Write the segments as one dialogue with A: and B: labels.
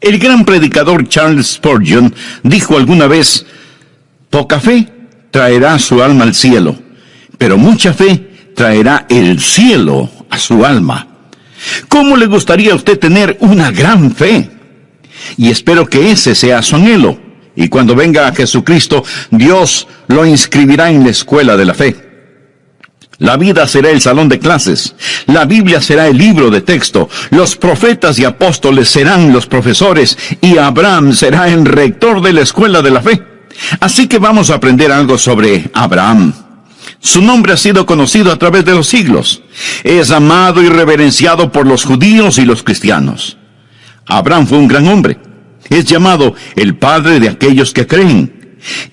A: El gran predicador Charles Spurgeon dijo alguna vez: poca fe traerá su alma al cielo, pero mucha fe traerá el cielo a su alma. ¿Cómo le gustaría a usted tener una gran fe? Y espero que ese sea su anhelo. Y cuando venga a Jesucristo, Dios lo inscribirá en la escuela de la fe. La vida será el salón de clases, la Biblia será el libro de texto, los profetas y apóstoles serán los profesores, y Abraham será el rector de la escuela de la fe. Así que vamos a aprender algo sobre Abraham. Su nombre ha sido conocido a través de los siglos. Es amado y reverenciado por los judíos y los cristianos. Abraham fue un gran hombre. Es llamado el padre de aquellos que creen.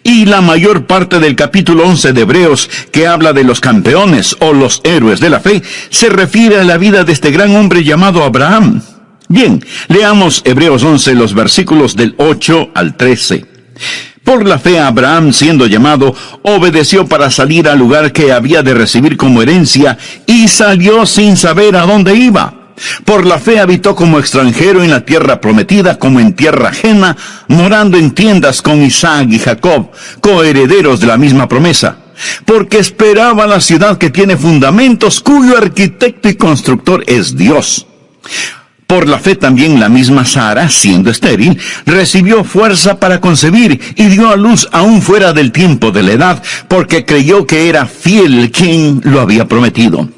A: Y la mayor parte del capítulo 11 de Hebreos, que habla de los campeones o los héroes de la fe, se refiere a la vida de este gran hombre llamado Abraham. Bien, leamos Hebreos 11, los versículos del 8 al 13. Por la fe Abraham, siendo llamado, obedeció para salir al lugar que había de recibir como herencia, y salió sin saber a dónde iba. Por la fe habitó como extranjero en la tierra prometida, como en tierra ajena, morando en tiendas con Isaac y Jacob, coherederos de la misma promesa. Porque esperaba la ciudad que tiene fundamentos, cuyo arquitecto y constructor es Dios. Por la fe también la misma Sara, siendo estéril, recibió fuerza para concebir y dio a luz aún fuera del tiempo de la edad, porque creyó que era fiel quien lo había prometido.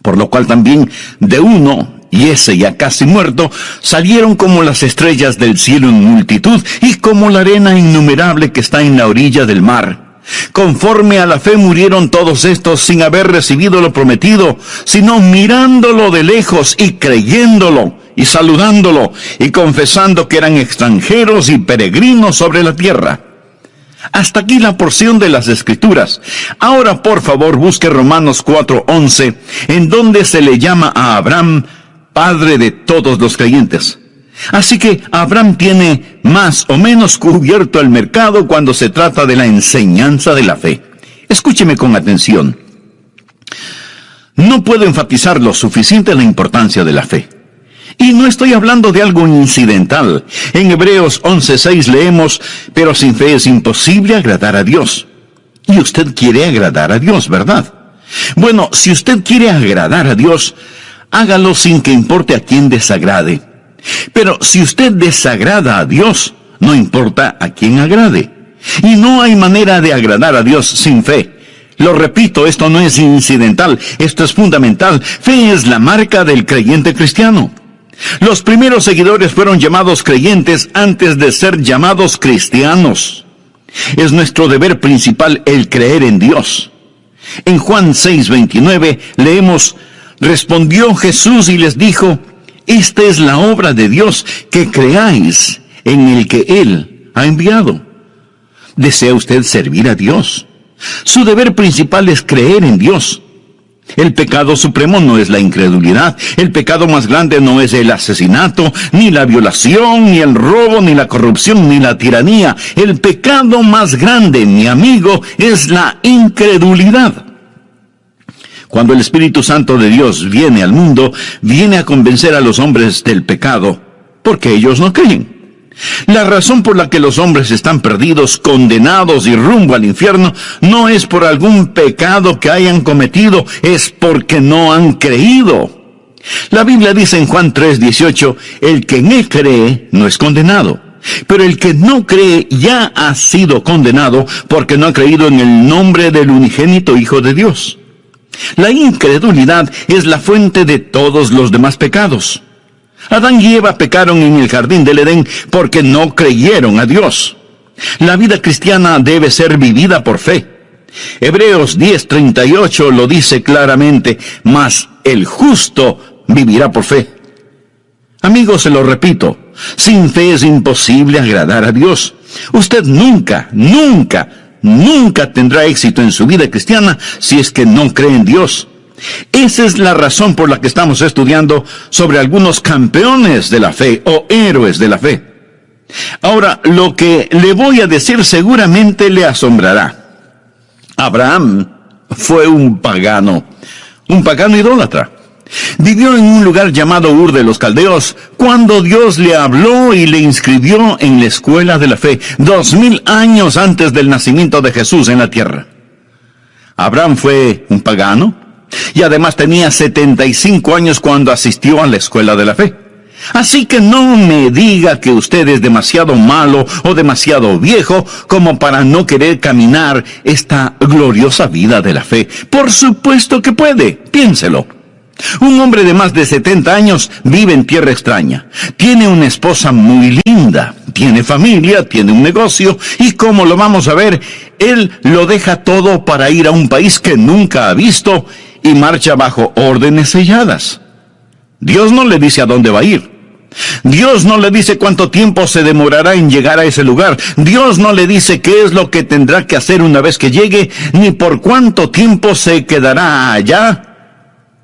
A: Por lo cual también de uno, y ese ya casi muerto, salieron como las estrellas del cielo en multitud, y como la arena innumerable que está en la orilla del mar. Conforme a la fe murieron todos estos sin haber recibido lo prometido, sino mirándolo de lejos y creyéndolo, y saludándolo, y confesando que eran extranjeros y peregrinos sobre la tierra. Hasta aquí la porción de las Escrituras. Ahora, por favor, busque Romanos 4:11, en donde se le llama a Abraham padre de todos los creyentes. Así que Abraham tiene más o menos cubierto el mercado cuando se trata de la enseñanza de la fe. Escúcheme con atención. No puedo enfatizar lo suficiente la importancia de la fe. Y no estoy hablando de algo incidental. En Hebreos 11:6 leemos: pero sin fe es imposible agradar a Dios. Y usted quiere agradar a Dios, ¿verdad? Bueno, si usted quiere agradar a Dios, hágalo sin que importe a quién desagrade. Pero si usted desagrada a Dios, no importa a quién agrade. Y no hay manera de agradar a Dios sin fe. Lo repito, esto no es incidental, esto es fundamental. Fe es la marca del creyente cristiano. Los primeros seguidores fueron llamados creyentes antes de ser llamados cristianos. Es nuestro deber principal el creer en Dios. En Juan 6:29 leemos: respondió Jesús y les dijo: esta es la obra de Dios, que creáis en el que Él ha enviado. ¿Desea usted servir a Dios? Su deber principal es creer en Dios. El pecado supremo no es la incredulidad. El pecado más grande no es el asesinato, ni la violación, ni el robo, ni la corrupción, ni la tiranía. El pecado más grande, mi amigo, es la incredulidad. Cuando el Espíritu Santo de Dios viene al mundo, viene a convencer a los hombres del pecado, porque ellos no creen. La razón por la que los hombres están perdidos, condenados y rumbo al infierno, no es por algún pecado que hayan cometido, es porque no han creído. La Biblia dice en Juan 3:18, el que en él cree no es condenado. Pero el que no cree ya ha sido condenado porque no ha creído en el nombre del unigénito Hijo de Dios. La incredulidad es la fuente de todos los demás pecados. Adán y Eva pecaron en el jardín del Edén porque no creyeron a Dios. La vida cristiana debe ser vivida por fe. Hebreos 10:38 lo dice claramente: mas el justo vivirá por fe. Amigos, se lo repito, sin fe es imposible agradar a Dios. Usted nunca tendrá éxito en su vida cristiana si es que no cree en Dios. Esa es la razón por la que estamos estudiando sobre algunos campeones de la fe o héroes de la fe. Ahora, lo que le voy a decir seguramente le asombrará. Abraham fue un pagano idólatra. Vivió en un lugar llamado Ur de los Caldeos, cuando Dios le habló y le inscribió en la escuela de la fe, 2000 años antes del nacimiento de Jesús en la tierra. Abraham fue un pagano, y además tenía 75 años cuando asistió a la escuela de la fe. Así que no me diga que usted es demasiado malo o demasiado viejo como para no querer caminar esta gloriosa vida de la fe. Por supuesto que puede, piénselo. Un hombre de más de 70 años vive en tierra extraña. Tiene una esposa muy linda, tiene familia, tiene un negocio, y como lo vamos a ver, él lo deja todo para ir a un país que nunca ha visto y marcha bajo órdenes selladas. Dios no le dice a dónde va a ir. Dios no le dice cuánto tiempo se demorará en llegar a ese lugar. Dios no le dice qué es lo que tendrá que hacer una vez que llegue, ni por cuánto tiempo se quedará allá,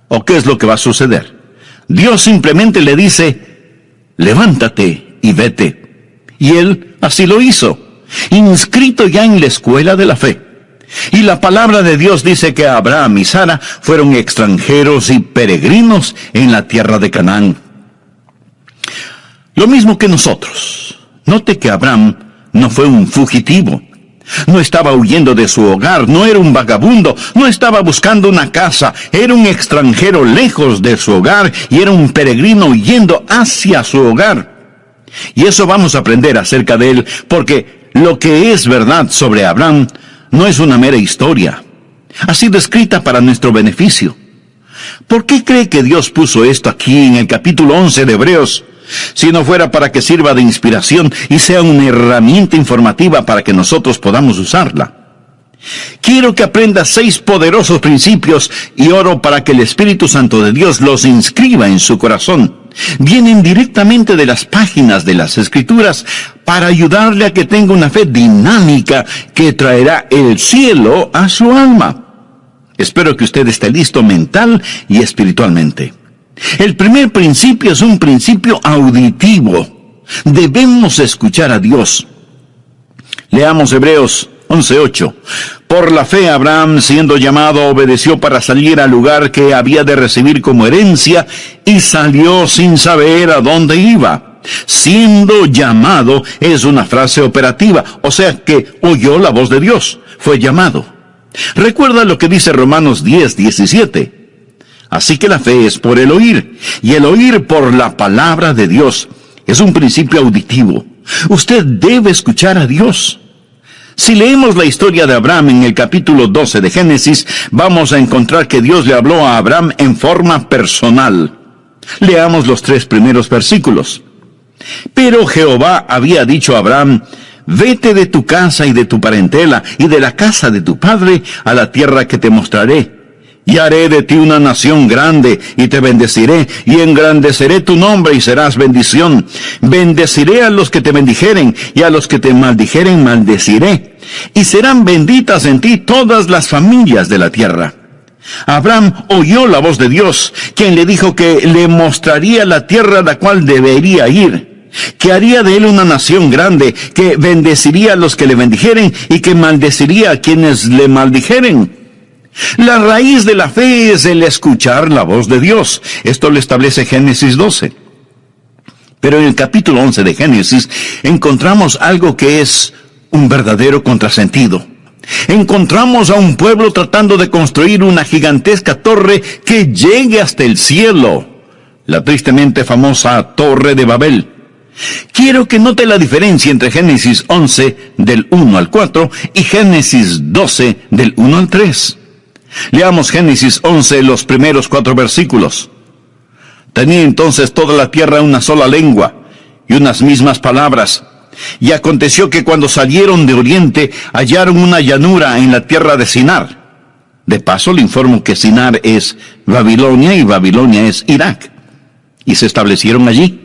A: o qué es lo que va a suceder. Dios simplemente le dice, levántate y vete. Y él así lo hizo, inscrito ya en la escuela de la fe. Y la palabra de Dios dice que Abraham y Sara fueron extranjeros y peregrinos en la tierra de Canaán. Lo mismo que nosotros. Note que Abraham no fue un fugitivo. No estaba huyendo de su hogar, no era un vagabundo, no estaba buscando una casa, era un extranjero lejos de su hogar y era un peregrino huyendo hacia su hogar. Y eso vamos a aprender acerca de él, porque lo que es verdad sobre Abraham no es una mera historia. Ha sido escrita para nuestro beneficio. ¿Por qué cree que Dios puso esto aquí en el capítulo 11 de Hebreos? Si no fuera para que sirva de inspiración y sea una herramienta informativa para que nosotros podamos usarla. Quiero que aprenda 6 poderosos principios y oro para que el Espíritu Santo de Dios los inscriba en su corazón. Vienen directamente de las páginas de las Escrituras para ayudarle a que tenga una fe dinámica que traerá el cielo a su alma. Espero que usted esté listo mental y espiritualmente. El primer principio es un principio auditivo. Debemos escuchar a Dios. Leamos Hebreos 11:8. Por la fe Abraham, siendo llamado, obedeció para salir al lugar que había de recibir como herencia, y salió sin saber a dónde iba. Siendo llamado es una frase operativa, o sea que oyó la voz de Dios, fue llamado. Recuerda lo que dice Romanos 10:17. Así que la fe es por el oír, y el oír por la palabra de Dios. Es un principio auditivo. Usted debe escuchar a Dios. Si leemos la historia de Abraham en el capítulo 12 de Génesis, vamos a encontrar que Dios le habló a Abraham en forma personal. Leamos los 3 primeros versículos. Pero Jehová había dicho a Abraham, vete de tu casa y de tu parentela y de la casa de tu padre a la tierra que te mostraré. Y haré de ti una nación grande, y te bendeciré, y engrandeceré tu nombre, y serás bendición. Bendeciré a los que te bendijeren, y a los que te maldijeren maldeciré. Y serán benditas en ti todas las familias de la tierra. Abraham oyó la voz de Dios, quien le dijo que le mostraría la tierra a la cual debería ir, que haría de él una nación grande, que bendeciría a los que le bendijeren, y que maldeciría a quienes le maldijeren. La raíz de la fe es el escuchar la voz de Dios. Esto lo establece Génesis 12. Pero en el capítulo 11 de Génesis encontramos algo que es un verdadero contrasentido. Encontramos a un pueblo tratando de construir una gigantesca torre que llegue hasta el cielo. La tristemente famosa Torre de Babel. Quiero que note la diferencia entre Génesis 11 del 1 al 4 y Génesis 12 del 1 al 3. Leamos Génesis 11, los primeros 4 versículos. Tenía entonces toda la tierra una sola lengua y unas mismas palabras. Y aconteció que cuando salieron de oriente hallaron una llanura en la tierra de Sinar. De paso le informo que Sinar es Babilonia y Babilonia es Irak. Y se establecieron allí.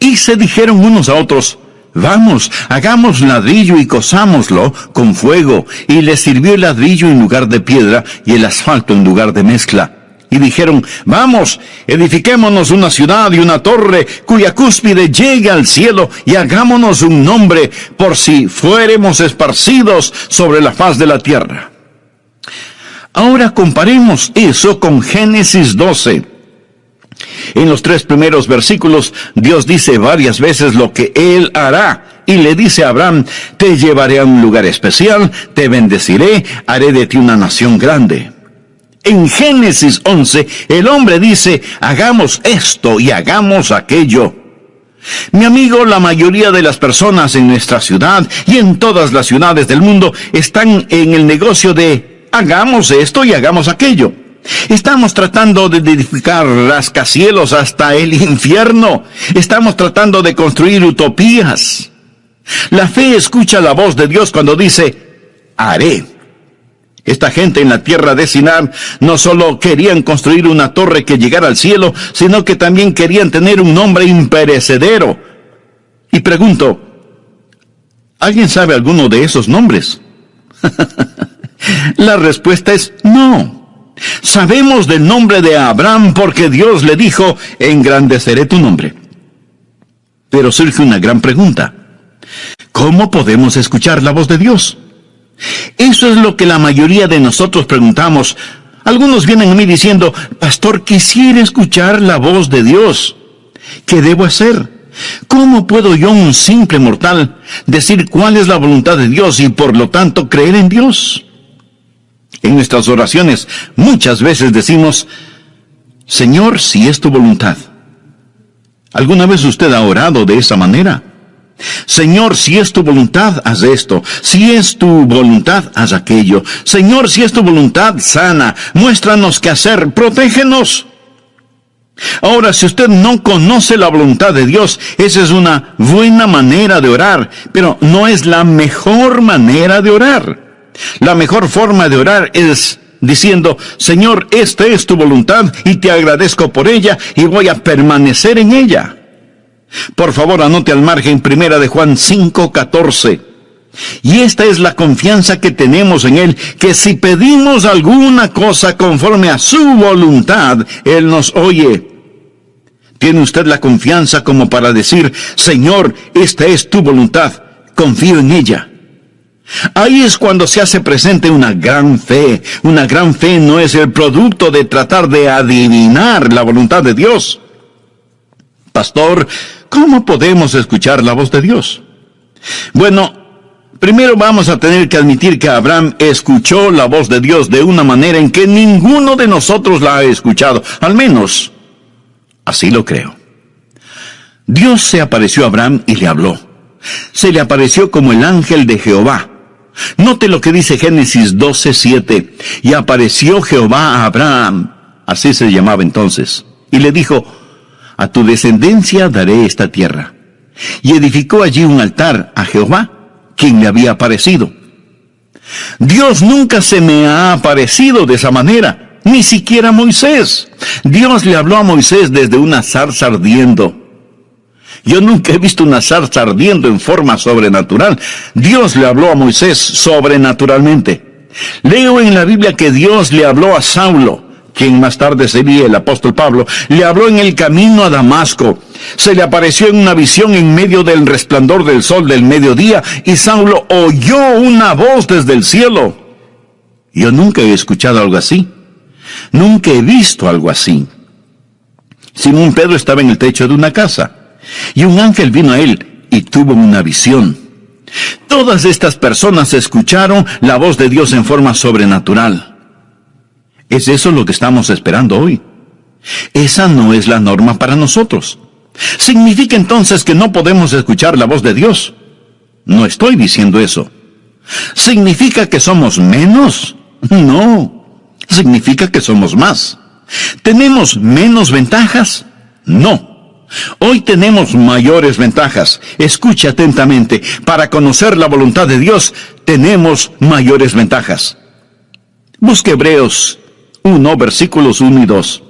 A: Y se dijeron unos a otros, vamos, hagamos ladrillo y cozámoslo con fuego. Y les sirvió el ladrillo en lugar de piedra y el asfalto en lugar de mezcla. Y dijeron, vamos, edifiquémonos una ciudad y una torre cuya cúspide llegue al cielo y hagámonos un nombre por si fuéremos esparcidos sobre la faz de la tierra. Ahora comparemos eso con Génesis 12. En los 3 primeros versículos, Dios dice varias veces lo que Él hará, y le dice a Abraham: te llevaré a un lugar especial, te bendeciré, haré de ti una nación grande. En Génesis 11, el hombre dice: hagamos esto y hagamos aquello. Mi amigo, la mayoría de las personas en nuestra ciudad y en todas las ciudades del mundo están en el negocio de hagamos esto y hagamos aquello. Estamos tratando de edificar rascacielos hasta el infierno. Estamos tratando de construir utopías. La fe escucha la voz de Dios cuando dice: haré. Esta gente en la tierra de Sinar no solo querían construir una torre que llegara al cielo, sino que también querían tener un nombre imperecedero. Y pregunto, ¿alguien sabe alguno de esos nombres? La respuesta es no. Sabemos del nombre de Abraham porque Dios le dijo: engrandeceré tu nombre. Pero surge una gran pregunta: ¿cómo podemos escuchar la voz de Dios? Eso es lo que la mayoría de nosotros preguntamos. Algunos vienen a mí diciendo: pastor, quisiera escuchar la voz de Dios. ¿Qué debo hacer? ¿Cómo puedo yo, un simple mortal, decir cuál es la voluntad de Dios y por lo tanto creer en Dios? En nuestras oraciones muchas veces decimos: Señor, si es tu voluntad. ¿Alguna vez usted ha orado de esa manera? Señor, si es tu voluntad, haz esto. Si es tu voluntad, haz aquello. Señor, si es tu voluntad, sana. Muéstranos qué hacer. Protégenos. Ahora, si usted no conoce la voluntad de Dios, esa es una buena manera de orar, pero no es la mejor manera de orar. La mejor forma de orar es diciendo: Señor, esta es tu voluntad y te agradezco por ella y voy a permanecer en ella. Por favor, anote al margen 1 Juan 5:14. Y esta es la confianza que tenemos en Él, que si pedimos alguna cosa conforme a su voluntad, Él nos oye. ¿Tiene usted la confianza como para decir: Señor, esta es tu voluntad, confío en ella? Ahí es cuando se hace presente una gran fe. Una gran fe no es el producto de tratar de adivinar la voluntad de Dios. Pastor, ¿cómo podemos escuchar la voz de Dios? Bueno, primero vamos a tener que admitir que Abraham escuchó la voz de Dios de una manera en que ninguno de nosotros la ha escuchado. Al menos, así lo creo. Dios se apareció a Abraham y le habló. Se le apareció como el ángel de Jehová. Note lo que dice Génesis 12:7. Y apareció Jehová a Abraham, así se llamaba entonces, y le dijo: a tu descendencia daré esta tierra. Y edificó allí un altar a Jehová, quien le había aparecido. Dios nunca se me ha aparecido de esa manera, ni siquiera a Moisés. Dios le habló a Moisés desde una zarza ardiendo. Yo nunca he visto una zarza ardiendo en forma sobrenatural. Dios le habló a Moisés sobrenaturalmente. Leo en la Biblia que Dios le habló a Saulo, quien más tarde sería el apóstol Pablo. Le habló en el camino a Damasco. Se le apareció en una visión en medio del resplandor del sol del mediodía, y Saulo oyó una voz desde el cielo. Yo nunca he escuchado algo así. Nunca he visto algo así. Simón Pedro estaba en el techo de una casa, y un ángel vino a él y tuvo una visión. Todas estas personas escucharon la voz de Dios en forma sobrenatural. ¿Es eso lo que estamos esperando hoy? Esa no es la norma para nosotros. ¿Significa entonces que no podemos escuchar la voz de Dios? No estoy diciendo eso. ¿Significa que somos menos? No. Significa que somos más. ¿Tenemos menos ventajas? No. Hoy tenemos mayores ventajas. Escuche atentamente. Para conocer la voluntad de Dios, tenemos mayores ventajas. Busque Hebreos 1, versículos 1 y 2.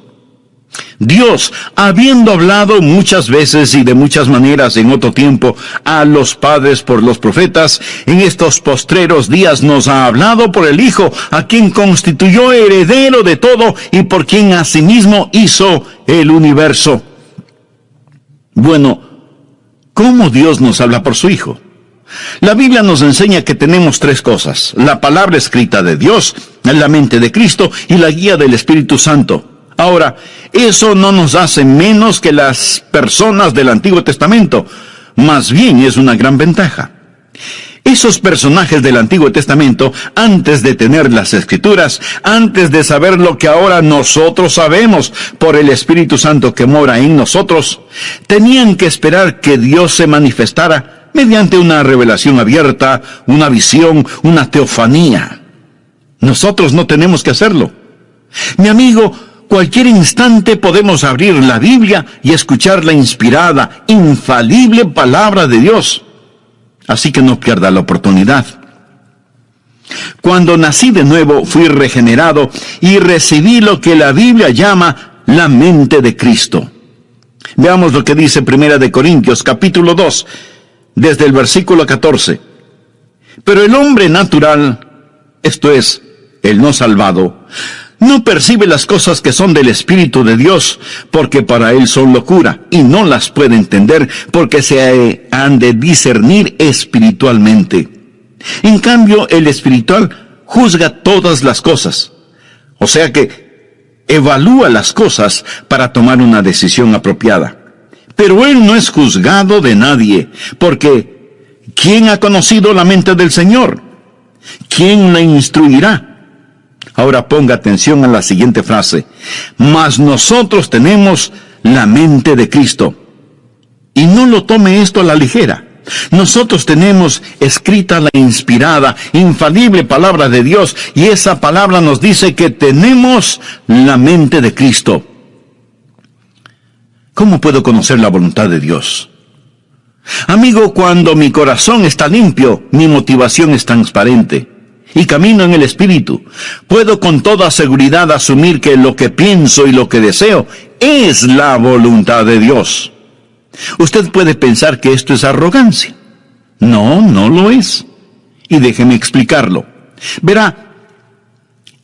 A: Dios, habiendo hablado muchas veces y de muchas maneras en otro tiempo a los padres por los profetas, en estos postreros días nos ha hablado por el Hijo, a quien constituyó heredero de todo y por quien asimismo hizo el universo. Bueno, ¿cómo Dios nos habla por su Hijo? La Biblia nos enseña que tenemos 3 cosas: la palabra escrita de Dios, la mente de Cristo y la guía del Espíritu Santo. Ahora, eso no nos hace menos que las personas del Antiguo Testamento. Más bien es una gran ventaja. Esos personajes del Antiguo Testamento, antes de tener las Escrituras, antes de saber lo que ahora nosotros sabemos por el Espíritu Santo que mora en nosotros, tenían que esperar que Dios se manifestara mediante una revelación abierta, una visión, una teofanía. Nosotros no tenemos que hacerlo. Mi amigo, cualquier instante podemos abrir la Biblia y escuchar la inspirada, infalible palabra de Dios. Así que no pierda la oportunidad. Cuando nací de nuevo, fui regenerado y recibí lo que la Biblia llama la mente de Cristo. Veamos lo que dice 1 Corintios capítulo 2, desde el versículo 14. Pero el hombre natural, esto es, el no salvado, no percibe las cosas que son del Espíritu de Dios, porque para él son locura, y no las puede entender, porque se han de discernir espiritualmente. En cambio, el espiritual juzga todas las cosas, o sea que evalúa las cosas para tomar una decisión apropiada. Pero él no es juzgado de nadie, porque ¿quién ha conocido la mente del Señor? ¿Quién la instruirá? Ahora ponga atención a la siguiente frase. Mas nosotros tenemos la mente de Cristo. Y no lo tome esto a la ligera. Nosotros tenemos escrita la inspirada, infalible palabra de Dios, y esa palabra nos dice que tenemos la mente de Cristo. ¿Cómo puedo conocer la voluntad de Dios? Amigo, cuando mi corazón está limpio, mi motivación es transparente y camino en el Espíritu, puedo con toda seguridad asumir que lo que pienso y lo que deseo es la voluntad de Dios. Usted puede pensar que esto es arrogancia. No, no lo es. Y déjeme explicarlo. Verá,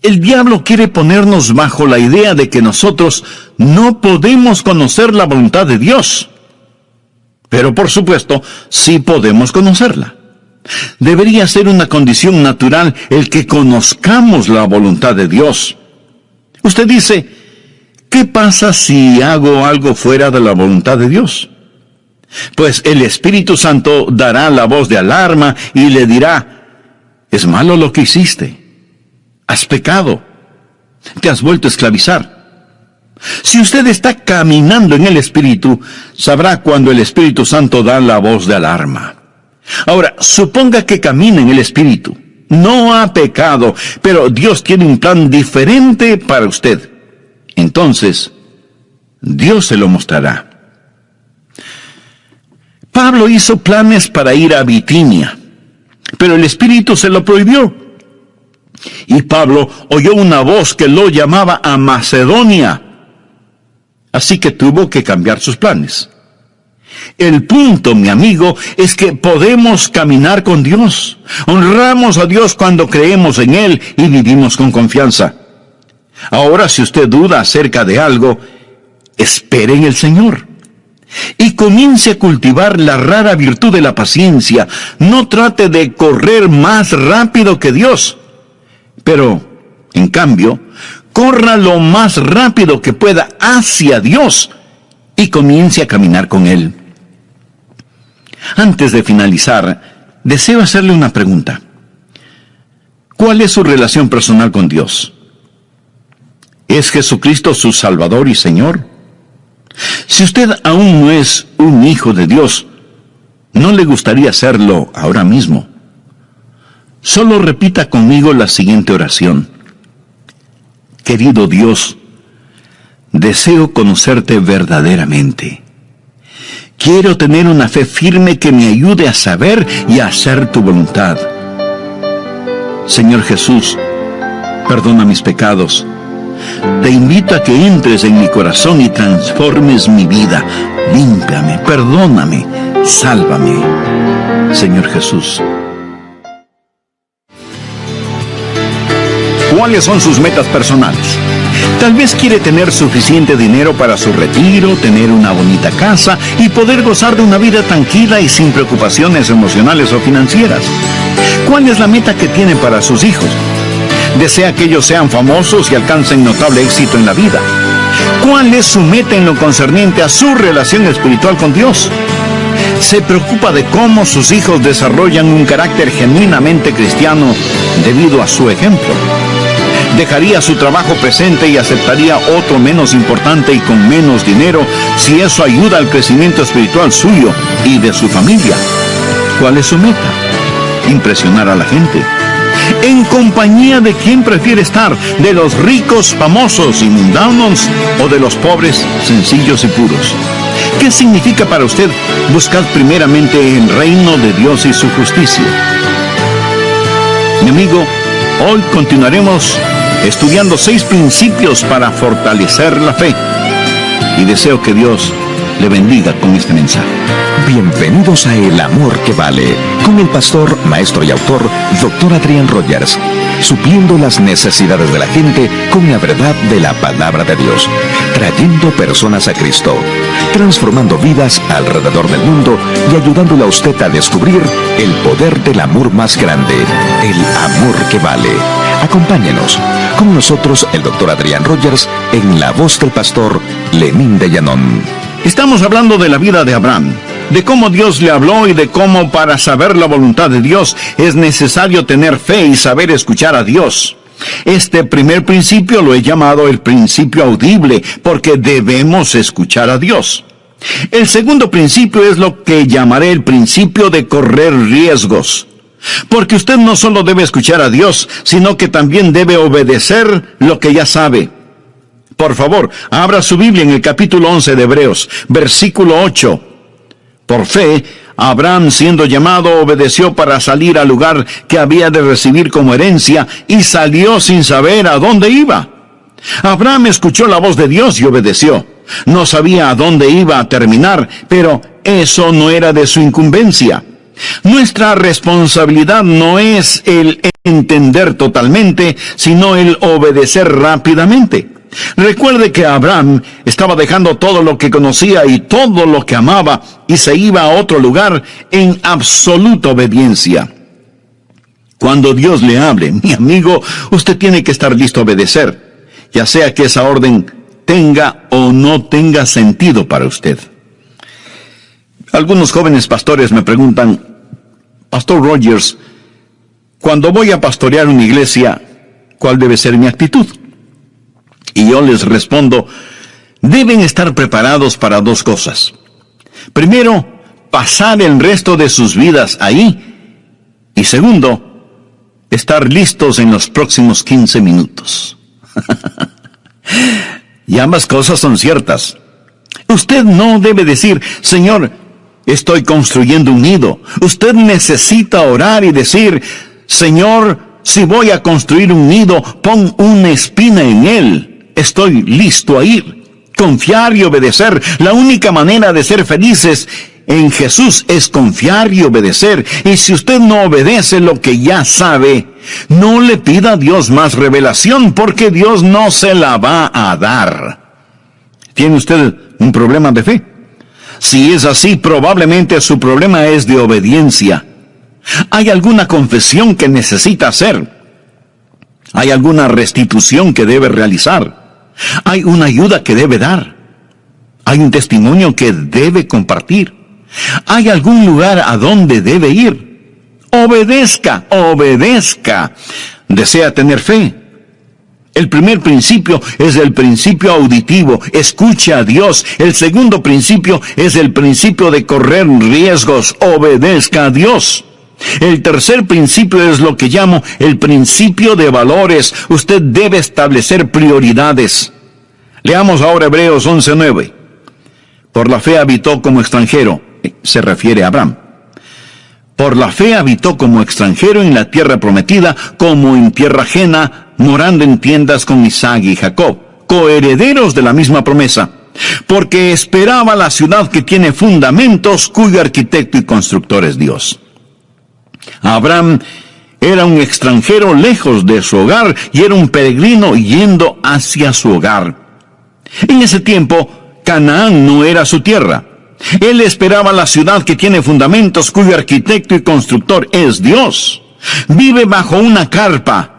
A: el diablo quiere ponernos bajo la idea de que nosotros no podemos conocer la voluntad de Dios. Pero por supuesto, sí podemos conocerla. Debería ser una condición natural el que conozcamos la voluntad de Dios. Usted dice, ¿qué pasa si hago algo fuera de la voluntad de Dios? Pues el Espíritu Santo dará la voz de alarma y le dirá, es malo lo que hiciste, has pecado, te has vuelto a esclavizar. Si usted está caminando en el Espíritu, sabrá cuando el Espíritu Santo da la voz de alarma. Ahora, suponga que camina en el Espíritu. No ha pecado, pero Dios tiene un plan diferente para usted. Entonces, Dios se lo mostrará. Pablo hizo planes para ir a Bitinia, pero el Espíritu se lo prohibió. Y Pablo oyó una voz que lo llamaba a Macedonia. Así que tuvo que cambiar sus planes. El punto, mi amigo, es que podemos caminar con Dios. Honramos a Dios cuando creemos en Él y vivimos con confianza. Ahora, si usted duda acerca de algo, espere en el Señor. Y comience a cultivar la rara virtud de la paciencia. No trate de correr más rápido que Dios. Pero, en cambio, corra lo más rápido que pueda hacia Dios y comience a caminar con Él. Antes de finalizar, deseo hacerle una pregunta. ¿Cuál es su relación personal con Dios? ¿Es Jesucristo su Salvador y Señor? Si usted aún no es un hijo de Dios, ¿no le gustaría serlo ahora mismo? Solo repita conmigo la siguiente oración. Querido Dios, deseo conocerte verdaderamente. Quiero tener una fe firme que me ayude a saber y a hacer tu voluntad. Señor Jesús, perdona mis pecados. Te invito a que entres en mi corazón y transformes mi vida. Límpiame, perdóname, sálvame. Señor Jesús. ¿Cuáles son sus metas personales? Tal vez quiere tener suficiente dinero para su retiro, tener una bonita casa y poder gozar de una vida tranquila y sin preocupaciones emocionales o financieras. ¿Cuál es la meta que tiene para sus hijos? Desea que ellos sean famosos y alcancen notable éxito en la vida. ¿Cuál es su meta en lo concerniente a su relación espiritual con Dios? ¿Se preocupa de cómo sus hijos desarrollan un carácter genuinamente cristiano debido a su ejemplo? ¿Dejaría su trabajo presente y aceptaría otro menos importante y con menos dinero si eso ayuda al crecimiento espiritual suyo y de su familia? ¿Cuál es su meta? Impresionar a la gente. ¿En compañía de quién prefiere estar? ¿De los ricos, famosos y mundanos o de los pobres, sencillos y puros? ¿Qué significa para usted buscar primeramente el reino de Dios y su justicia? Mi amigo, hoy continuaremos estudiando 6 principios para fortalecer la fe. Y deseo que Dios le bendiga con este mensaje.
B: Bienvenidos a El Amor que Vale, con el pastor, maestro y autor, Dr. Adrián Rogers, supliendo las necesidades de la gente con la verdad de la palabra de Dios, trayendo personas a Cristo, transformando vidas alrededor del mundo y ayudándole a usted a descubrir el poder del amor más grande, el amor que vale. Acompáñenos, con nosotros el Dr. Adrián Rogers, en la voz del pastor Lenín de Llanón.
A: Estamos hablando de la vida de Abraham, de cómo Dios le habló y de cómo para saber la voluntad de Dios es necesario tener fe y saber escuchar a Dios. Este primer principio lo he llamado el principio audible, porque debemos escuchar a Dios. El segundo principio es lo que llamaré el principio de correr riesgos. Porque usted no solo debe escuchar a Dios, sino que también debe obedecer lo que ya sabe. Por favor, abra su Biblia en el capítulo 11 de Hebreos, versículo 8. Por fe, Abraham, siendo llamado, obedeció para salir al lugar que había de recibir como herencia, y salió sin saber a dónde iba. Abraham escuchó la voz de Dios y obedeció. No sabía a dónde iba a terminar, pero eso no era de su incumbencia. Nuestra responsabilidad no es el entender totalmente, sino el obedecer rápidamente. Recuerde que Abraham estaba dejando todo lo que conocía y todo lo que amaba y se iba a otro lugar en absoluta obediencia. Cuando Dios le hable, mi amigo, usted tiene que estar listo a obedecer, ya sea que esa orden tenga o no tenga sentido para usted. Algunos jóvenes pastores me preguntan: Pastor Rogers, cuando voy a pastorear una iglesia, ¿cuál debe ser mi actitud? Y yo les respondo: deben estar preparados para 2 cosas. Primero, pasar el resto de sus vidas ahí. Y segundo, estar listos en los próximos 15 minutos. Y ambas cosas son ciertas. Usted no debe decir: Señor, estoy construyendo un nido. Usted necesita orar y decir: Señor, si voy a construir un nido, pon una espina en él. Estoy listo a ir. Confiar y obedecer. La única manera de ser felices en Jesús es confiar y obedecer. Y si usted no obedece lo que ya sabe, no le pida a Dios más revelación, porque Dios no se la va a dar. ¿Tiene usted un problema de fe? Si es así, probablemente su problema es de obediencia. ¿Hay alguna confesión que necesita hacer? ¿Hay alguna restitución que debe realizar? ¿Hay una ayuda que debe dar? ¿Hay un testimonio que debe compartir? ¿Hay algún lugar a donde debe ir? Obedezca, obedezca. ¿Desea tener fe? El primer principio es el principio auditivo. Escuche a Dios. El segundo principio es el principio de correr riesgos. Obedezca a Dios. El tercer principio es lo que llamo el principio de valores. Usted debe establecer prioridades. Leamos ahora Hebreos 11:9. Por la fe habitó como extranjero. Se refiere a Abraham. Por la fe habitó como extranjero en la tierra prometida, como en tierra ajena, morando en tiendas con Isaac y Jacob, coherederos de la misma promesa, porque esperaba la ciudad que tiene fundamentos, cuyo arquitecto y constructor es Dios. Abraham era un extranjero lejos de su hogar y era un peregrino yendo hacia su hogar. En ese tiempo, Canaán no era su tierra. Él esperaba la ciudad que tiene fundamentos, cuyo arquitecto y constructor es Dios. Vive bajo una carpa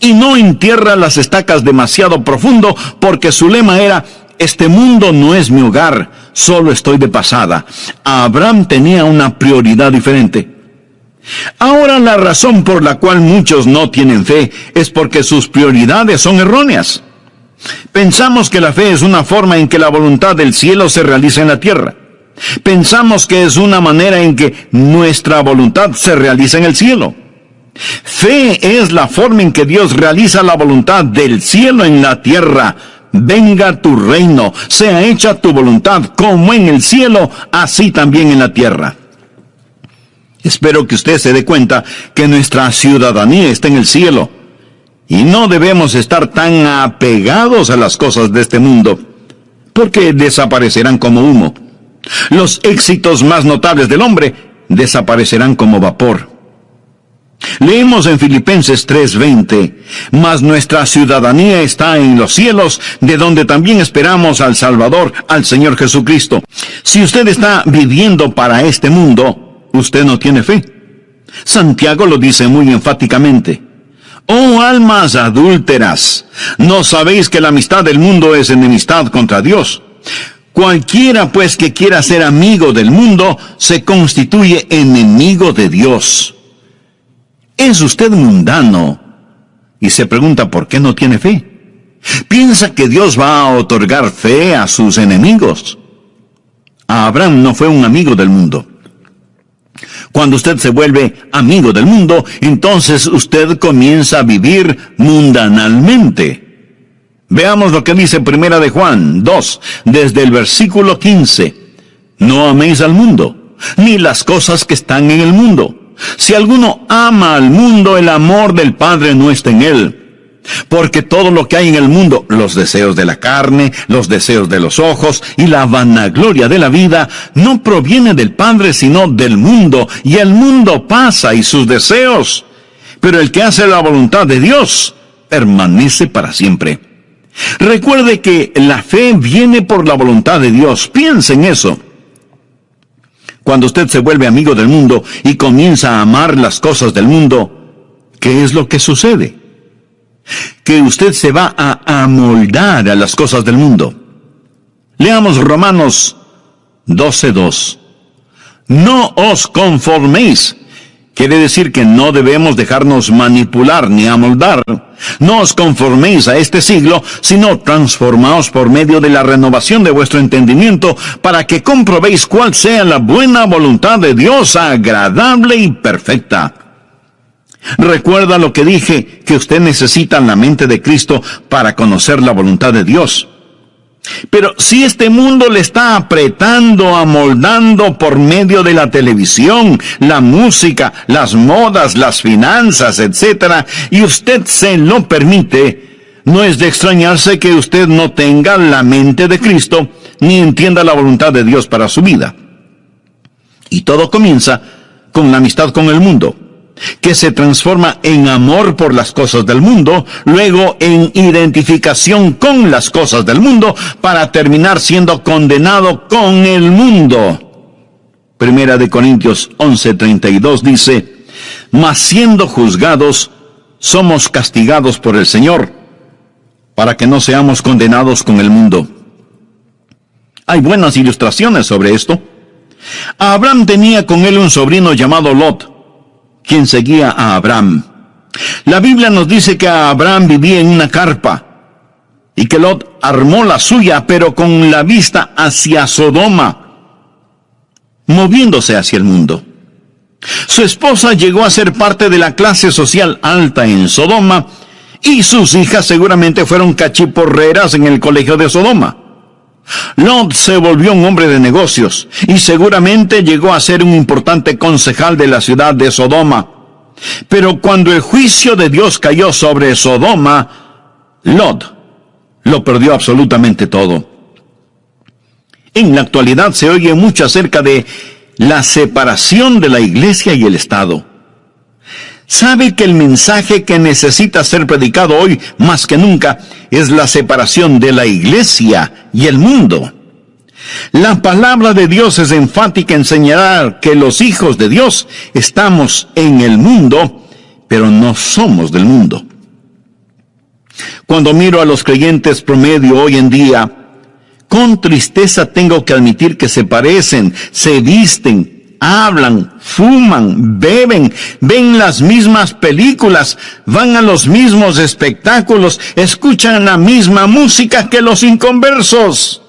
A: y no entierra las estacas demasiado profundo, porque su lema era: este mundo no es mi hogar, solo estoy de pasada. Abraham tenía una prioridad diferente. Ahora, la razón por la cual muchos no tienen fe es porque sus prioridades son erróneas. Pensamos que la fe es una forma en que la voluntad del cielo se realiza en la tierra. Pensamos que es una manera en que nuestra voluntad se realiza en el cielo. Fe es la forma en que Dios realiza la voluntad del cielo en la tierra. Venga tu reino, sea hecha tu voluntad, como en el cielo, así también en la tierra. Espero que usted se dé cuenta que nuestra ciudadanía está en el cielo, y no debemos estar tan apegados a las cosas de este mundo, porque desaparecerán como humo. Los éxitos más notables del hombre desaparecerán como vapor. Leemos en Filipenses 3:20, mas nuestra ciudadanía está en los cielos, de donde también esperamos al Salvador, al Señor Jesucristo. Si usted está viviendo para este mundo, usted no tiene fe. Santiago lo dice muy enfáticamente: oh almas adúlteras, ¿no sabéis que la amistad del mundo es enemistad contra Dios? Cualquiera pues que quiera ser amigo del mundo, se constituye enemigo de Dios. ¿Es usted mundano y se pregunta por qué no tiene fe? ¿Piensa que Dios va a otorgar fe a sus enemigos? Abraham no fue un amigo del mundo. Cuando usted se vuelve amigo del mundo, entonces usted comienza a vivir mundanalmente. Veamos lo que dice Primera de Juan 2, desde el versículo 15. No améis al mundo, ni las cosas que están en el mundo. Si alguno ama al mundo, el amor del Padre no está en él. Porque todo lo que hay en el mundo, los deseos de la carne, los deseos de los ojos y la vanagloria de la vida, no proviene del Padre, sino del mundo. Y el mundo pasa y sus deseos. Pero el que hace la voluntad de Dios permanece para siempre. Recuerde que la fe viene por la voluntad de Dios. Piense en eso. Cuando usted se vuelve amigo del mundo y comienza a amar las cosas del mundo, ¿qué es lo que sucede? Que usted se va a amoldar a las cosas del mundo. Leamos Romanos 12:2. No os conforméis. Quiere decir que no debemos dejarnos manipular ni amoldar. No os conforméis a este siglo, sino transformaos por medio de la renovación de vuestro entendimiento, para que comprobéis cuál sea la buena voluntad de Dios, agradable y perfecta. Recuerda lo que dije, que usted necesita la mente de Cristo para conocer la voluntad de Dios. Pero si este mundo le está apretando, amoldando por medio de la televisión, la música, las modas, las finanzas, etc., y usted se lo permite, no es de extrañarse que usted no tenga la mente de Cristo, ni entienda la voluntad de Dios para su vida. Y todo comienza con la amistad con el mundo, que se transforma en amor por las cosas del mundo, luego en identificación con las cosas del mundo, para terminar siendo condenado con el mundo. Primera de Corintios 11:32 dice: mas siendo juzgados, somos castigados por el Señor, para que no seamos condenados con el mundo. Hay buenas ilustraciones sobre esto. Abraham tenía con él un sobrino llamado Lot, quien seguía a Abraham. La Biblia nos dice que Abraham vivía en una carpa y que Lot armó la suya, pero con la vista hacia Sodoma, moviéndose hacia el mundo. Su esposa llegó a ser parte de la clase social alta en Sodoma, y sus hijas seguramente fueron cachiporreras en el colegio de Sodoma. Lot se volvió un hombre de negocios y seguramente llegó a ser un importante concejal de la ciudad de Sodoma. Pero cuando el juicio de Dios cayó sobre Sodoma, Lot lo perdió absolutamente todo. En la actualidad se oye mucho acerca de la separación de la iglesia y el Estado. ¿Sabe que el mensaje que necesita ser predicado hoy más que nunca es la separación de la iglesia y el mundo? La palabra de Dios es enfática en señalar que los hijos de Dios estamos en el mundo, pero no somos del mundo. Cuando miro a los creyentes promedio hoy en día, con tristeza tengo que admitir que se parecen, se visten, hablan, fuman, beben, ven las mismas películas, van a los mismos espectáculos, escuchan la misma música que los inconversos.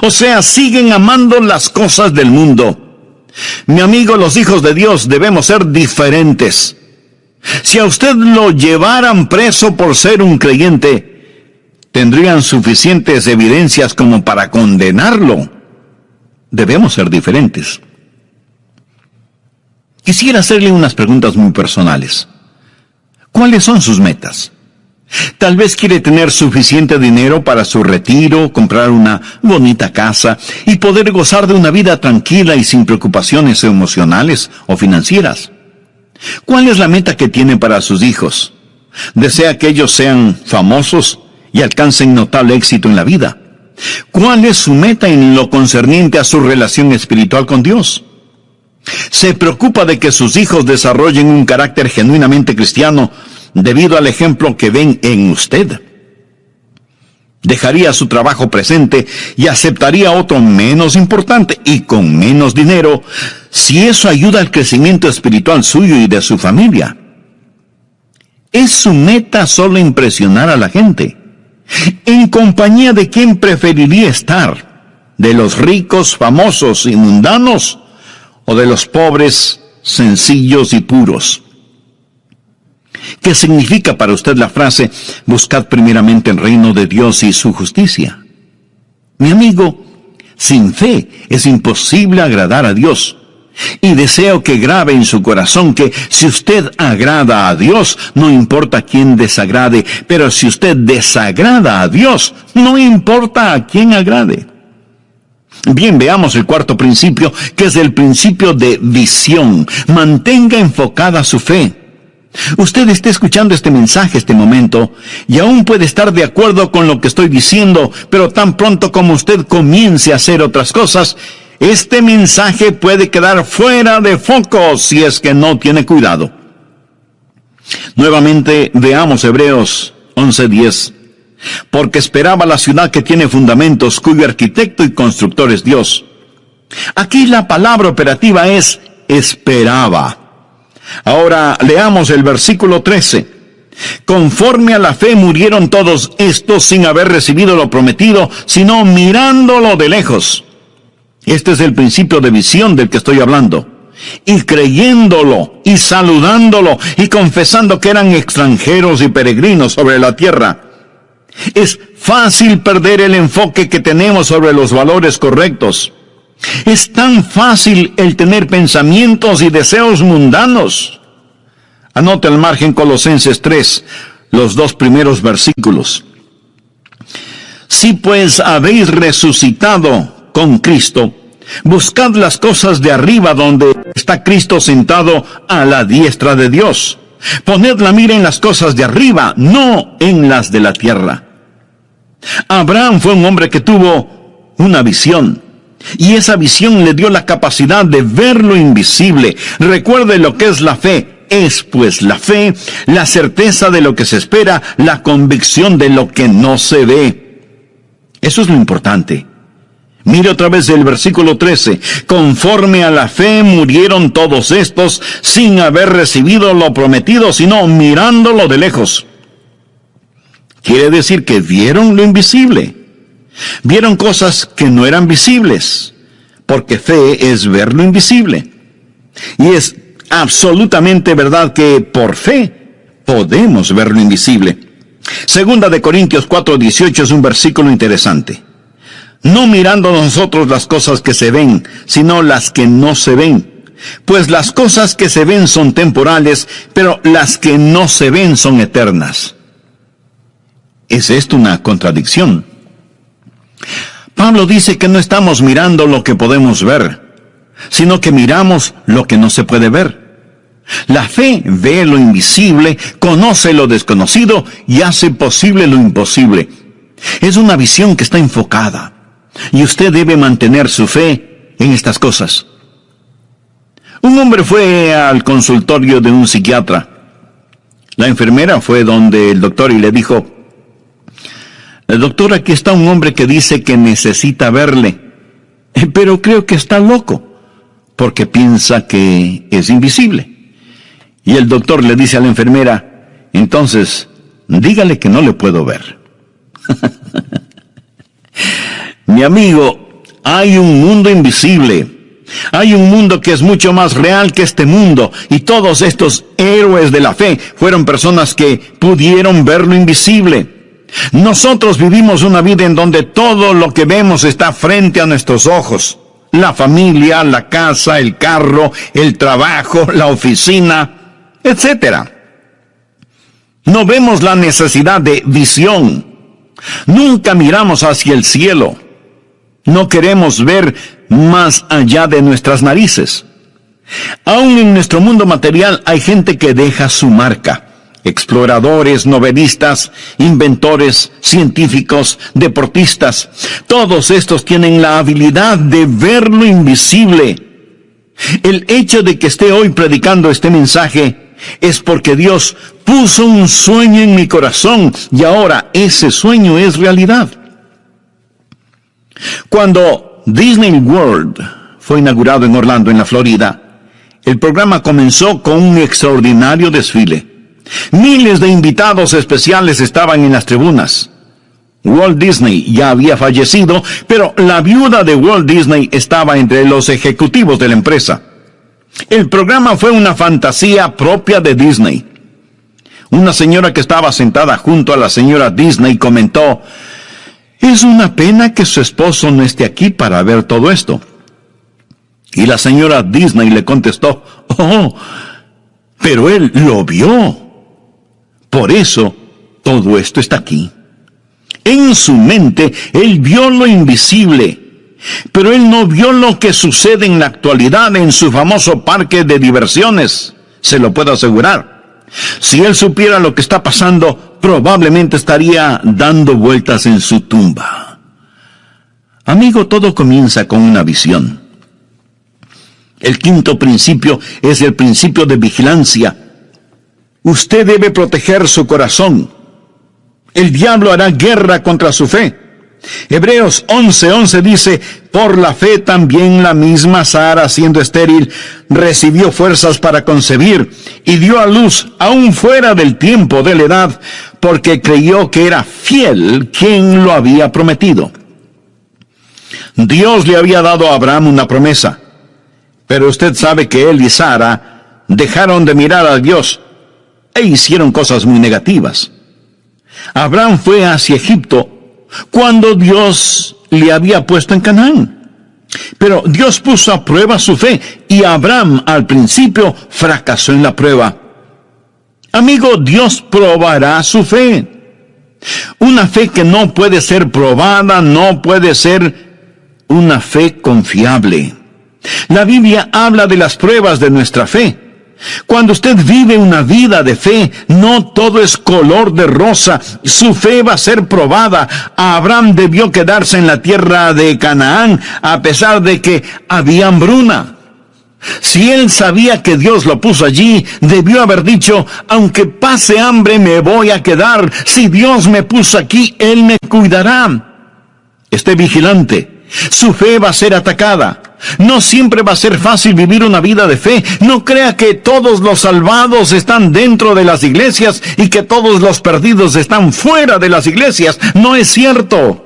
A: O sea, siguen amando las cosas del mundo. Mi amigo, los hijos de Dios debemos ser diferentes. Si a usted lo llevaran preso por ser un creyente, tendrían suficientes evidencias como para condenarlo. Debemos ser diferentes. Quisiera hacerle unas preguntas muy personales. ¿Cuáles son sus metas? Tal vez quiere tener suficiente dinero para su retiro, comprar una bonita casa y poder gozar de una vida tranquila y sin preocupaciones emocionales o financieras. ¿Cuál es la meta que tiene para sus hijos? ¿Desea que ellos sean famosos y alcancen notable éxito en la vida? ¿Cuál es su meta en lo concerniente a su relación espiritual con Dios? ¿Se preocupa de que sus hijos desarrollen un carácter genuinamente cristiano debido al ejemplo que ven en usted? ¿Dejaría su trabajo presente y aceptaría otro menos importante y con menos dinero si eso ayuda al crecimiento espiritual suyo y de su familia? ¿Es su meta solo impresionar a la gente? ¿En compañía de quién preferiría estar? ¿De los ricos, famosos y mundanos o de los pobres, sencillos y puros? ¿Qué significa para usted la frase, buscad primeramente el reino de Dios y su justicia? Mi amigo, sin fe es imposible agradar a Dios. Y deseo que grabe en su corazón que si usted agrada a Dios, no importa a quién desagrade, pero si usted desagrada a Dios, no importa a quién agrade. Bien, veamos el cuarto principio, que es el principio de visión. Mantenga enfocada su fe. Usted está escuchando este mensaje, este momento, y aún puede estar de acuerdo con lo que estoy diciendo, pero tan pronto como usted comience a hacer otras cosas, este mensaje puede quedar fuera de foco si es que no tiene cuidado. Nuevamente veamos Hebreos 11:10. Porque esperaba la ciudad que tiene fundamentos, cuyo arquitecto y constructor es Dios. Aquí la palabra operativa es esperaba. Ahora leamos el versículo 13. Conforme a la fe murieron todos estos sin haber recibido lo prometido, sino mirándolo de lejos. Este es el principio de visión del que estoy hablando. Y creyéndolo, y saludándolo, y confesando que eran extranjeros y peregrinos sobre la tierra. Es fácil perder el enfoque que tenemos sobre los valores correctos. Es tan fácil el tener pensamientos y deseos mundanos. Anote al margen Colosenses 3, los 2 primeros versículos. Si pues habéis resucitado con Cristo, buscad las cosas de arriba donde está Cristo sentado a la diestra de Dios. Poned la mira en las cosas de arriba, no en las de la tierra. Abraham fue un hombre que tuvo una visión. Y esa visión le dio la capacidad de ver lo invisible. Recuerde lo que es la fe. Es pues la fe, la certeza de lo que se espera, la convicción de lo que no se ve. Eso es lo importante. Mire otra vez el versículo 13. Conforme a la fe murieron todos estos sin haber recibido lo prometido, sino mirándolo de lejos. Quiere decir que vieron lo invisible. Vieron cosas que no eran visibles, porque fe es ver lo invisible. Y es absolutamente verdad que por fe podemos ver lo invisible. Segunda de Corintios 4:18 es un versículo interesante. No mirando nosotros las cosas que se ven, sino las que no se ven. Pues las cosas que se ven son temporales, pero las que no se ven son eternas. ¿Es esto una contradicción? Pablo dice que no estamos mirando lo que podemos ver, sino que miramos lo que no se puede ver. La fe ve lo invisible, conoce lo desconocido y hace posible lo imposible. Es una visión que está enfocada, y usted debe mantener su fe en estas cosas. Un hombre fue al consultorio de un psiquiatra. La enfermera fue donde el doctor y le dijo: Doctor, aquí está un hombre que dice que necesita verle, pero creo que está loco, porque piensa que es invisible. Y el doctor le dice a la enfermera, entonces, dígale que no le puedo ver. Mi amigo, hay un mundo invisible. Hay un mundo que es mucho más real que este mundo, y todos estos héroes de la fe fueron personas que pudieron ver lo invisible. Nosotros vivimos una vida en donde todo lo que vemos está frente a nuestros ojos. La familia, la casa, el carro, el trabajo, la oficina, etc. No vemos la necesidad de visión. Nunca miramos hacia el cielo. No queremos ver más allá de nuestras narices. Aún en nuestro mundo material hay gente que deja su marca. Exploradores, novelistas, inventores, científicos, deportistas. Todos estos tienen la habilidad de ver lo invisible. El hecho de que esté hoy predicando este mensaje es porque Dios puso un sueño en mi corazón y ahora ese sueño es realidad. Cuando Disney World fue inaugurado en Orlando, en la Florida, el programa comenzó con un extraordinario desfile. Miles de invitados especiales estaban en las tribunas. Walt Disney ya había fallecido, pero la viuda de Walt Disney estaba entre los ejecutivos de la empresa. El programa fue una fantasía propia de Disney. Una señora que estaba sentada junto a la señora Disney comentó, «Es una pena que su esposo no esté aquí para ver todo esto». Y la señora Disney le contestó, «Oh, pero él lo vio. Por eso, todo esto está aquí». En su mente, él vio lo invisible, pero él no vio lo que sucede en la actualidad en su famoso parque de diversiones, se lo puedo asegurar. Si él supiera lo que está pasando, probablemente estaría dando vueltas en su tumba. Amigo, todo comienza con una visión. El quinto principio es el principio de vigilancia. Usted debe proteger su corazón. El diablo hará guerra contra su fe. Hebreos 11:11 dice, por la fe también la misma Sara, siendo estéril, recibió fuerzas para concebir y dio a luz aún fuera del tiempo de la edad, porque creyó que era fiel quien lo había prometido. Dios le había dado a Abraham una promesa, pero usted sabe que él y Sara dejaron de mirar a Dios e hicieron cosas muy negativas. Abraham fue hacia Egipto cuando Dios le había puesto en Canaán. Pero Dios puso a prueba su fe y Abraham al principio fracasó en la prueba. Amigo, Dios probará su fe. Una fe que no puede ser probada, no puede ser una fe confiable. La Biblia habla de las pruebas de nuestra fe. Cuando usted vive una vida de fe, no todo es color de rosa. Su fe va a ser probada. Abraham debió quedarse en la tierra de Canaán a pesar de que había hambruna. Si él sabía que Dios lo puso allí, debió haber dicho, aunque pase hambre me voy a quedar. Si Dios me puso aquí, Él me cuidará. Esté vigilante. Su fe va a ser atacada. No siempre va a ser fácil vivir una vida de fe. No crea que todos los salvados están dentro de las iglesias y que todos los perdidos están fuera de las iglesias. No es cierto.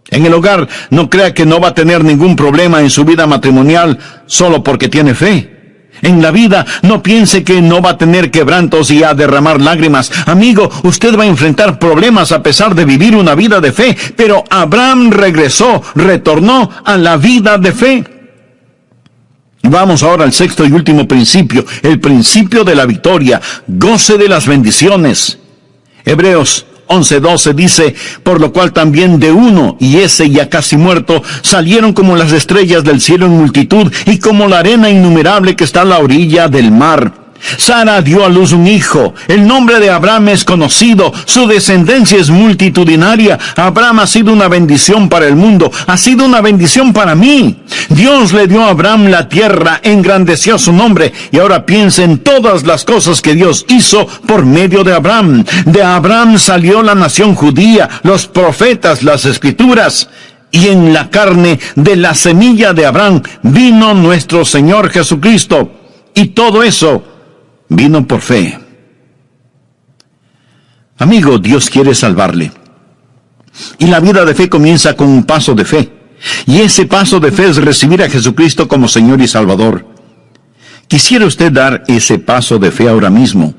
A: En el hogar, no crea que no va a tener ningún problema en su vida matrimonial solo porque tiene fe. En la vida, no piense que no va a tener quebrantos y a derramar lágrimas. Amigo, usted va a enfrentar problemas a pesar de vivir una vida de fe. Pero Abraham retornó a la vida de fe. Vamos ahora al sexto y último principio, el principio de la victoria. Goce de las bendiciones. Hebreos 11:12 dice, por lo cual también de uno, y ese ya casi muerto, salieron como las estrellas del cielo en multitud, y como la arena innumerable que está a la orilla del mar. Sara dio a luz un hijo. El nombre de Abraham es conocido. Su descendencia es multitudinaria. Abraham ha sido una bendición para el mundo. Ha sido una bendición para mí. Dios le dio a Abraham la tierra, engrandeció su nombre. Y ahora piensa en todas las cosas que Dios hizo por medio de Abraham. De Abraham salió la nación judía, los profetas, las escrituras. Y en la carne de la semilla de Abraham vino nuestro Señor Jesucristo. Y todo eso vino por fe. Amigo, Dios quiere salvarle. Y la vida de fe comienza con un paso de fe. Y ese paso de fe es recibir a Jesucristo como Señor y Salvador. ¿Quisiera usted dar ese paso de fe ahora mismo?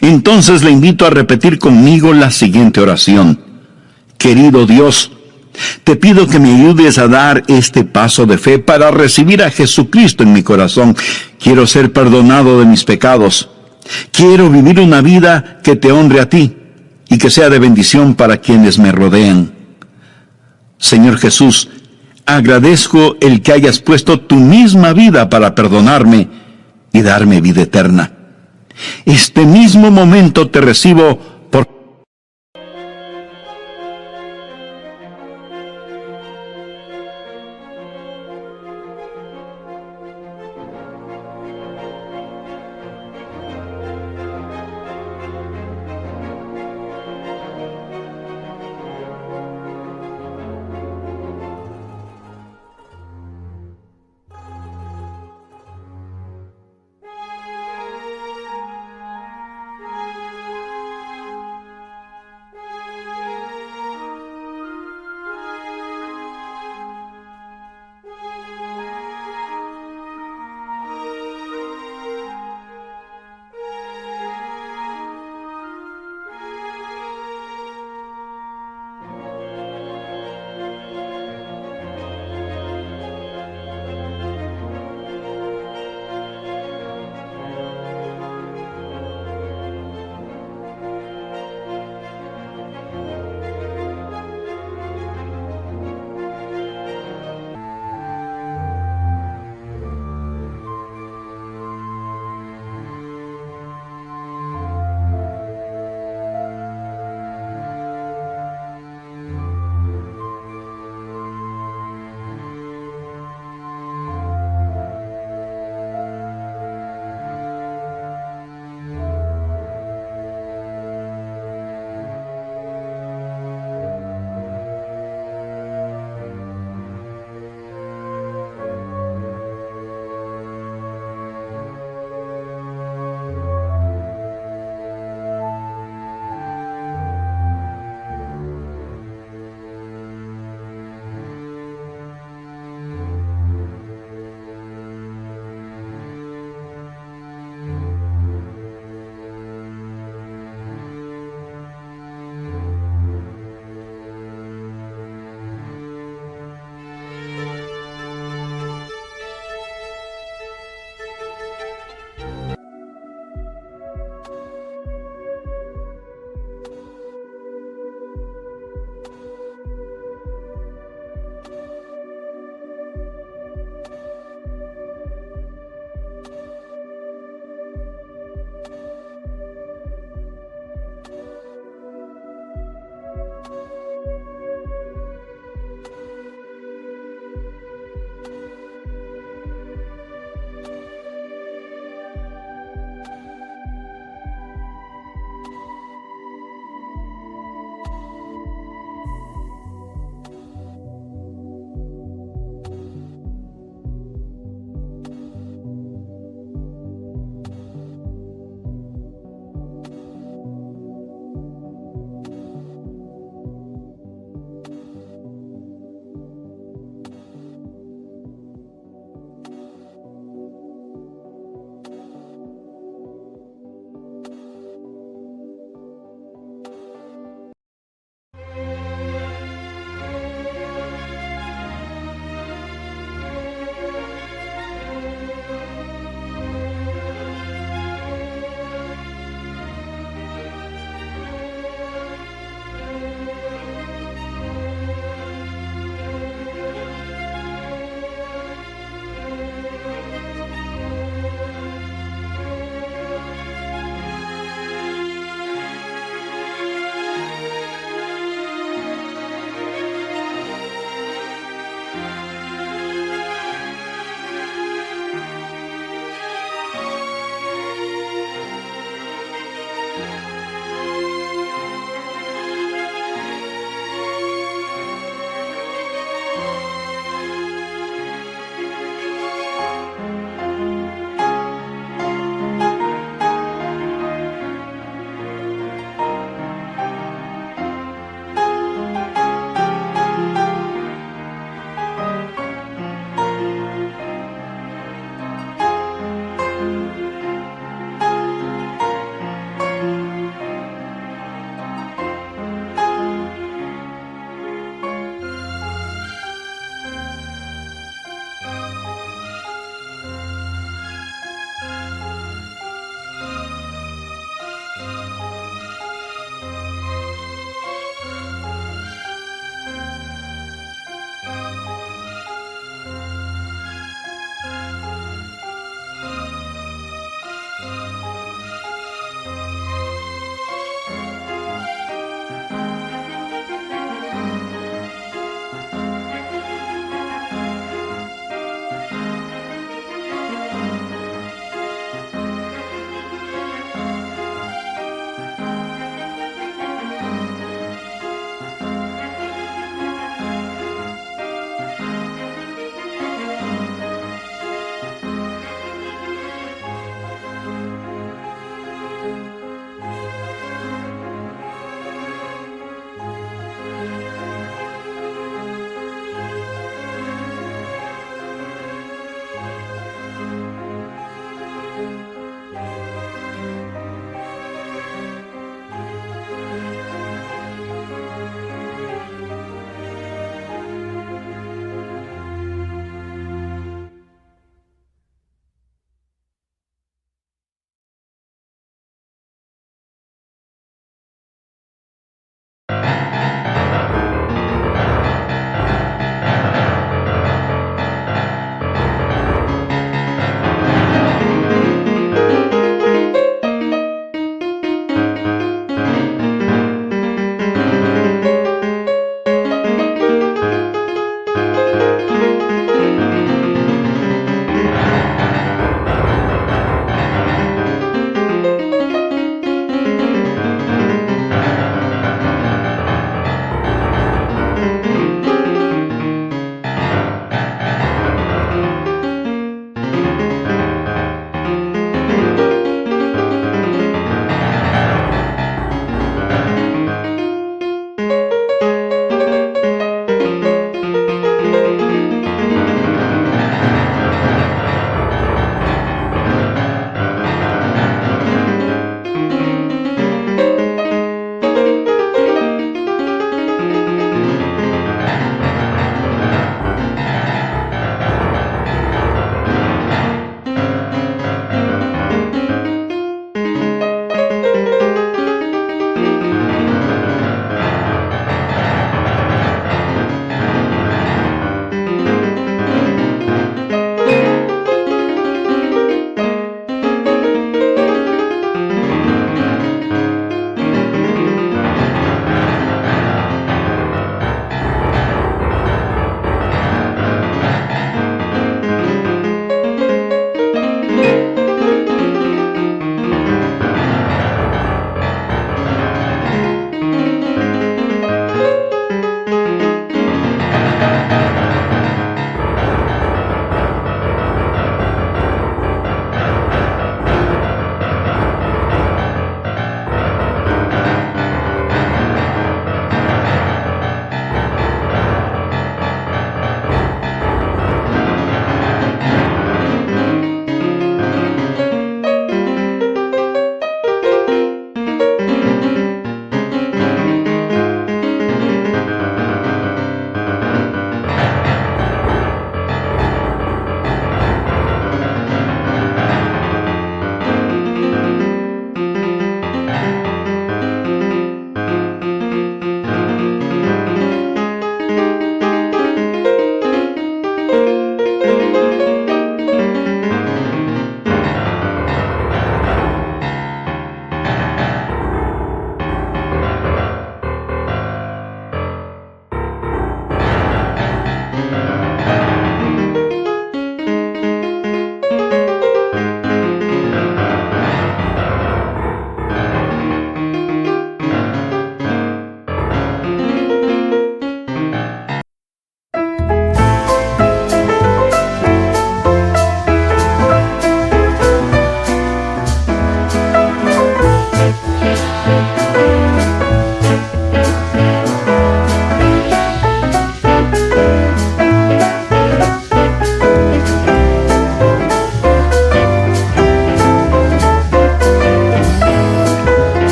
A: Entonces le invito a repetir conmigo la siguiente oración. Querido Dios, te pido que me ayudes a dar este paso de fe para recibir a Jesucristo en mi corazón. Quiero ser perdonado de mis pecados. Quiero vivir una vida que te honre a ti y que sea de bendición para quienes me rodean. Señor Jesús, agradezco el que hayas puesto tu misma vida para perdonarme y darme vida eterna. Este mismo momento te recibo